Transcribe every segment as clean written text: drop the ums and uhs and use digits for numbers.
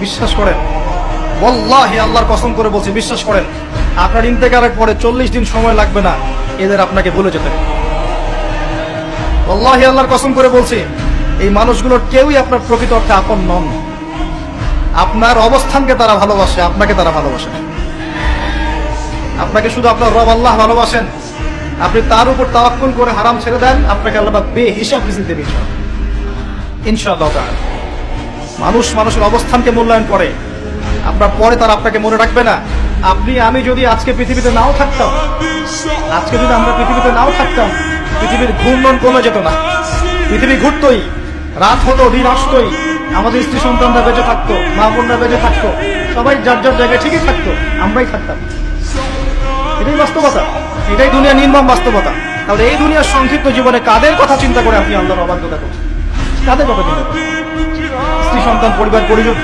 বিশ্বাস করেন, ওয়াল্লাহি আল্লাহর কসম করে বলছি, বিশ্বাস করেন, আপনার ইন্তেকালের পরে 40 দিন সময় লাগবে না এদের আপনাকে ভুলে যেতে। ওয়াল্লাহি আল্লাহর কসম করে বলছি, এই মানুষগুলোর কেউই আপনার প্রকৃত অর্থে আপন নন। আপনার অবস্থানকে তারা ভালোবাসে, আপনাকে তারা ভালোবাসে না। আপনাকে শুধু আপনার রব আল্লাহ ভালোবাসেন, আপনি তার উপর তাওয়াক্কুল করে হারাম ছেড়ে দেন, আপনাকে আল্লাহ বেহিসাব রিজিক দেবে ইনশাআল্লাহ তাআলা। মানুষ মানুষের অবস্থানকে মূল্যায়ন করে, আপনার পরে তারা আপনাকে মনে রাখবে না। আপনি আমি যদি আজকে পৃথিবীতে নাও থাকতাম, আজকে যদি আমরা পৃথিবীতে নাও থাকতাম, পৃথিবীর ঘূর্ণন কমে যেত না, পৃথিবী ঘুরতই, রাত হতো, দিন আসতোই, আমাদের স্ত্রী সন্তানরা বেঁচে থাকতো, মা বোনরা বেঁচে থাকতো, সবাই যার যার জায়গায় ঠিকই থাকতো, আমরাই থাকতাম। এটাই বাস্তবতা, এটাই দুনিয়া নির্মম বাস্তবতা। তাহলে এই দুনিয়ার সংক্ষিপ্ত জীবনে কাদের কথা চিন্তা করে আপনি আল্লাহর অবাধ্যতা করছেন? কাদের কথা চিন্তা করেন? স্ত্রী সন্তান পরিবার পরিজন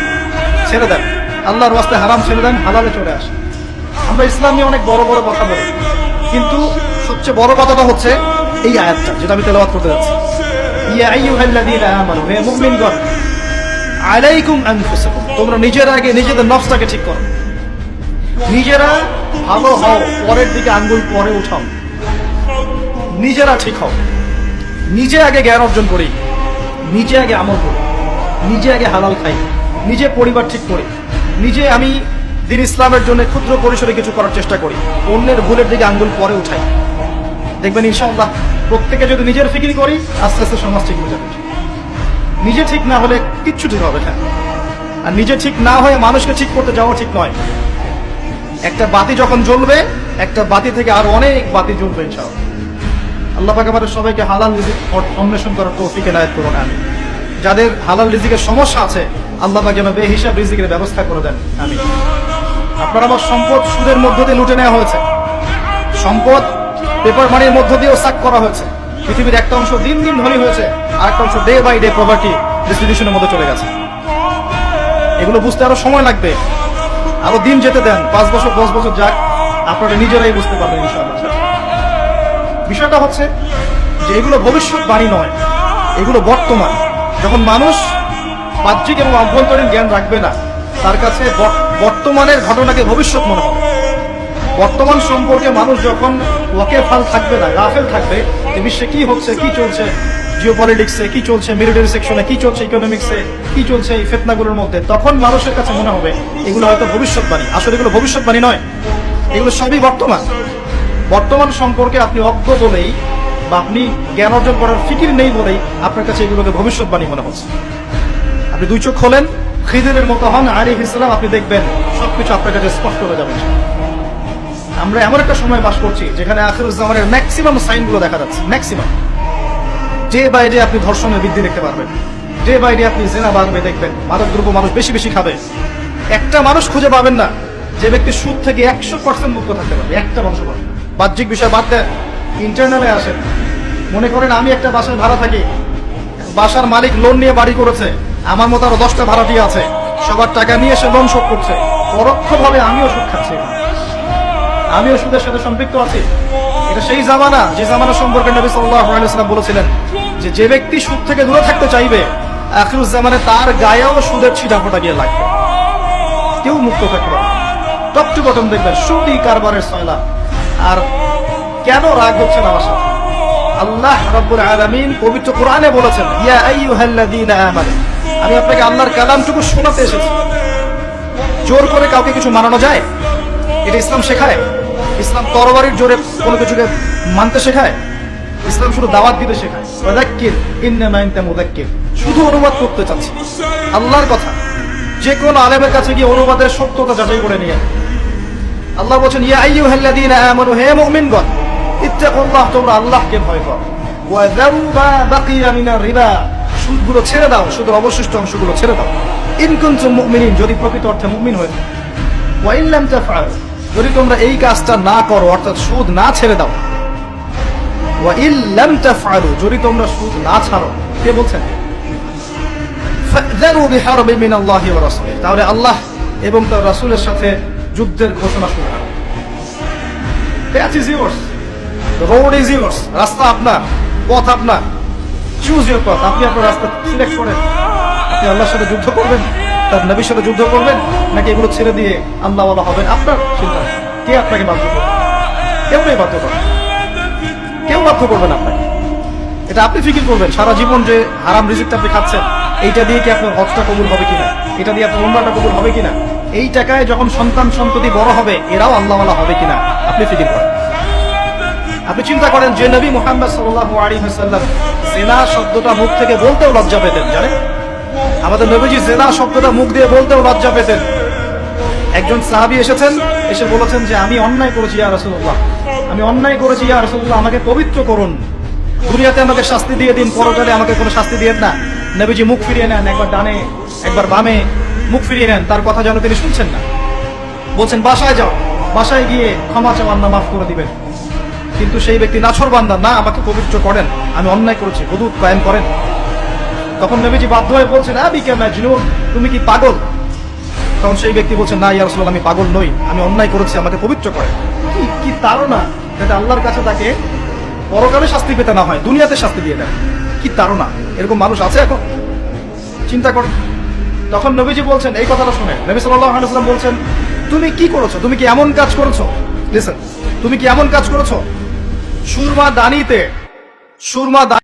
ছেড়ে দেন, আল্লাহর ওয়াস্তে হারাম ছেড়ে দেন, হালালে চলে আসে। আমরা ইসলাম নিয়ে অনেক বড় বড় কথা বলি, কিন্তু সবচেয়ে বড় কথাটা হচ্ছে এই আয়াতটা যেটা আমি তেলাওয়াত করতে যাচ্ছি। ইয়া আইয়ুহাল্লাযীনা আমানু, হে মুমিনগণ, আলাইকুম আনফুসাকুম, তোমরা নিজেরা আগে নিজেদের নফসটাকে ঠিক করো, নিজেরা ভালো হও, পরের দিকে আঙ্গুল পরে উঠাও। নিজেরা ঠিক হও, নিজে আগে জ্ঞান অর্জন করি, নিজে আগে আমল করি, নিজে আগে হালাল খাই, নিজে পরিবার ঠিক করি, নিজে আমি দ্বীন ইসলামের জন্য ক্ষুদ্র পরিসরে কিছু করার চেষ্টা করি, অন্যের ভুলের দিকে আঙ্গুল পরে উঠাই। দেখবেন ইনশাআল্লাহ প্রত্যেকে যদি নিজের ফিকির করি, আস্তে আস্তে সমাজ ঠিক হয়ে যাবে। নিজে ঠিক না হলে কিচ্ছু ঠিক হবে না, আর নিজে ঠিক না হয়ে মানুষকে ঠিক করতে যাওয়া ঠিক নয়। একটা বাতি যখন জ্বলবে, একটা বাতি থেকে আরো অনেক বাতি জ্বলবে ইনশাআল্লাহ। আল্লাহ পাক আমাদের সবাইকে হালাল রিজিক অন্বেষণ করার তৌফিক এনায়েত করুন, আমিন। যাদের হালাল রিজিকের সমস্যা আছে, আল্লাহ পাক যেন বেহিসাব রিজিকের ব্যবস্থা করে দেন, আমিন। আপনার আমার সম্পদ সুদের মধ্য দিয়ে লুটে নেওয়া হয়েছে, সম্পদ পেপার মানির মধ্য দিয়েও সাক করা হয়েছে। পৃথিবীর একটা অংশ দিন দিন ধনী হয়েছে, আর একটা অংশ ডে বাই ডে প্রপার্টি ডিস্ট্রিবিউশনের মধ্যে চলে গেছে। এগুলো বুঝতে আরো সময় লাগবে, আরো দিন যেতে দেন, 5 বছর 10 বছর যাক, আপনারা নিজেরাই বুঝতে পারবেন ইনশাআল্লাহ। বিষয়টা হচ্ছে যে এগুলো ভবিষ্যৎবাণী নয়, এগুলো বর্তমান। যখন মানুষ বাহ্যিক এবং অভ্যন্তরীণ জ্ঞান রাখবে না, তার কাছে বর্তমানের ঘটনাকে ভবিষ্যৎ মনে হবে। বর্তমান সম্পর্কে মানুষ যখন ওয়াকেফাল থাকবে না, গাফেল থাকবে যে বিশ্বে কি হচ্ছে, কি চলছে, জিওপলিটিক্সে কি চলছে, মিলিটারি সেকশনে কি চলছে, ইকোনমিক্সে কি চলছে, এই ফিতনাগুলোর মধ্যে, তখন মানুষের কাছে মনে হবে এগুলো হয়তো ভবিষ্যৎবাণী। আসলে এগুলো ভবিষ্যৎবাণী নয়, এগুলো সবই বর্তমান। বর্তমান সম্পর্কে আপনি অজ্ঞ বলেই বা আপনি জ্ঞান অর্জন করার ফিকির নেই বলেই আপনার কাছে এগুলোকে ভবিষ্যৎবাণী মনে হচ্ছে। আপনি দুই চোখ খোলেন, খিদিরের মতো হন আলাইহিস সালাম, আপনি দেখবেন সবকিছু আপনার কাছে স্পষ্ট হয়ে যাবে। আমরা এমন একটা সময় বাস করছি যেখানে আখিরুজ জামানের ম্যাক্সিমাম সাইনগুলো দেখা যাচ্ছে, ম্যাক্সিমাম। ডে বাই ডে আপনি ধর্ষণের বৃদ্ধি দেখতে পারবেন, ডে বাই ডে আপনি জিনা বাড়বে দেখবেন, মাদকদ্রব্য মানুষ বেশি বেশি খাবে। একটা মানুষ খুঁজে পাবেন না যে ব্যক্তি সুদ থেকে 100% মুক্ত থাকতে পারবে, একটা মানুষ পাবে। বাহ্যিক বিষয় বাদ দেন, ইন্টারনালে আসেন। মনে করেন আমি একটা বাসায় ভাড়া থাকি, বাসার মালিক লোন নিয়ে বাড়ি করেছে, আমার মতো আরো 10টা ভাড়াটিয়া আছে, সবার টাকা নিয়ে এসে লোন শোধ করছে, পরোক্ষভাবে আমিও সুদ খাচ্ছি, আমিও সুদের সাথে সম্পৃক্ত আছি। এটা সেই জামানা যে জামানা সম্পর্কে নবী সাল্লাল্লাহু আলাইহি ওয়াসাল্লাম বলেছিলেন যে যে ব্যক্তি সুদ থেকে দূরে থাকতে চাইবে, আখিরুজ জামানে তার গায়েও সুদের ছিটাফোঁটা গিয়ে লাগবে, কেউ মুক্ত থাকতে পারবে। টপ টু বটম দেখবেন সুদি কারবারের সয়লা। আর কেন রাগ হচ্ছে না আমার সাথে? আল্লাহ রাব্বুল আলামিন পবিত্র কোরআনে বলেছেন, ইয়া আইয়ুহাল্লাযীনা আমানু, আমি আপনাকে আল্লাহর কালামটুকু শোনাতে এসেছি। জোর করে কাউকে কিছু মানানো যায়? এটা ইসলাম শেখায়? ইসলাম তরবারির জোরে কোনো কিছুকে মানতে শেখায়? ইসলাম শুধু দাওয়াত দিতে শেখায়। ফাযাক্কির ইন্নামা আনতা মুযাক্কির, শুধু অনুবাদ করতে চাচ্ছি আল্লাহর কথা। যে কোন আলেমের কাছে গিয়ে অনুবাদের সত্যতা যাচাই করে নিয়ে আল্লাহ বলেন, ইয়া আইয়ুহাল্লাযীনা আমানু, হে মুমিনগণ, ইত্তাকুল্লাহ, তোমরা আল্লাহকে ভয় করো, ওয়া যারু মা বাকিয়া মিনার রিবা, সুদগুলো ছেড়ে দাও, সুদের অবশিষ্ট অংশগুলো ছেড়ে দাও। ইন কুনতুম মুমিনিন, যদি প্রকৃত অর্থে মুমিন হয়ে থাকো। ওয়া ইন লাম তাফআলু, যদি তোমরা এই কাজটা না করো, অর্থাৎ সুদ না ছেড়ে দাও। ওয়া ইন লাম তাফআলু, যদি তোমরা সুদ না ছাড়ো, কে বলছেন? ফাযরু বিহারবিন মিনাল্লাহি ওয়া রাসূলিহি, তাহলে আল্লাহ এবং তার রাসূলের সাথে যুদ্ধের ঘোষণা শুরু করো। That is yours, the road is yours, রাস্তা আপনার, পথ আপনার, চুজ ইউর পথ। আপনি আপনার রাস্তা সিলেক্ট করেন, আপনি আল্লাহর সাথে যুদ্ধ করবেন, তার নবীর সাথে যুদ্ধ করবেন, নাকি এগুলো ছেড়ে দিয়ে আল্লাহওয়ালা হবেন? আপনার চিন্তা। কে আপনাকে বাধ্য করবে? কেউ নেই বাধ্য করবে, কেউ বাধ্য করবেন আপনাকে। এটা আপনি ফিকির করবেন সারা জীবন যে হারাম রিজিকটা আপনি খাচ্ছেন, এইটা দিয়ে কি আপনার হজটা কবুল হবে কিনা, এটা দিয়ে আপনার উমরাটা কবুল হবে কিনা, এই টাকায় যখন সন্তান সন্ততি বড় হবে এরাও আল্লাহওয়ালা হবে কিনা, আপনি ফিকির করেন। আপনি চিন্তা করেন যে নবী মুহাম্মদ সাল্লাল্লাহু আলাইহি ওয়াসাল্লাম জিনা শব্দটা মুখ থেকে বলতেও লজ্জা পেতেন, জানেন? আমাদের নবীজি জিনা শব্দটা মুখ দিয়ে বলতেও লজ্জা পেতেন। একজন সাহাবী এসেছেন, এসে বলেছেন যে আমি অন্যায় করেছি ইয়া রাসূলুল্লাহ, আমি অন্যায় করেছি ইয়া রাসূলুল্লাহ, আমাকে পবিত্র করুন, দুনিয়াতে আমাকে শাস্তি দিয়ে দিন, পরকালে আমাকে কোনো শাস্তি দিয়েন না। নবীজি মুখ ফিরিয়ে নেন, একবার ডানে একবার বামে মুখ ফিরিয়ে নেন, তার কথা যেন তিনি শুনছেন না। বলছেন বাসায় যাও, বাসায় গিয়ে ক্ষমা চাও, আল্লাহ মাফ করে দিবেন। কিন্তু সেই ব্যক্তি নাছরবান্দা, না আমাকে পবিত্র করেন, আমি অন্যায় করেছি, হুদুদ কায়েম করেন। তখন নবীজি বাধ্য হয়ে বলছেন আবিকা মাজনুন, তুমি কি পাগল? তখন সেই ব্যক্তি বলছেন না ইয়া রাসূলুল্লাহ, আমি পাগল নই, আমি অন্যায় করেছি, আমাকে পবিত্র করেন। কি তাড়না, যাতে আল্লাহর কাছে তাকে পরকালে শাস্তি পেতে না হয়, দুনিয়াতে শাস্তি দিয়ে দেন। কি তাড়না! এরকম মানুষ আছে এখন? চিন্তা করুন। তখন নবীজি বলছেন, এই কথাটা শুনে নবী সাল্লাল্লাহু আলাইহি ওয়াসাল্লাম বলছেন, তুমি কি করেছো? তুমি কি এমন কাজ করেছো? লিসেন, তুমি কি এমন কাজ করেছো? সুরমা দানিতে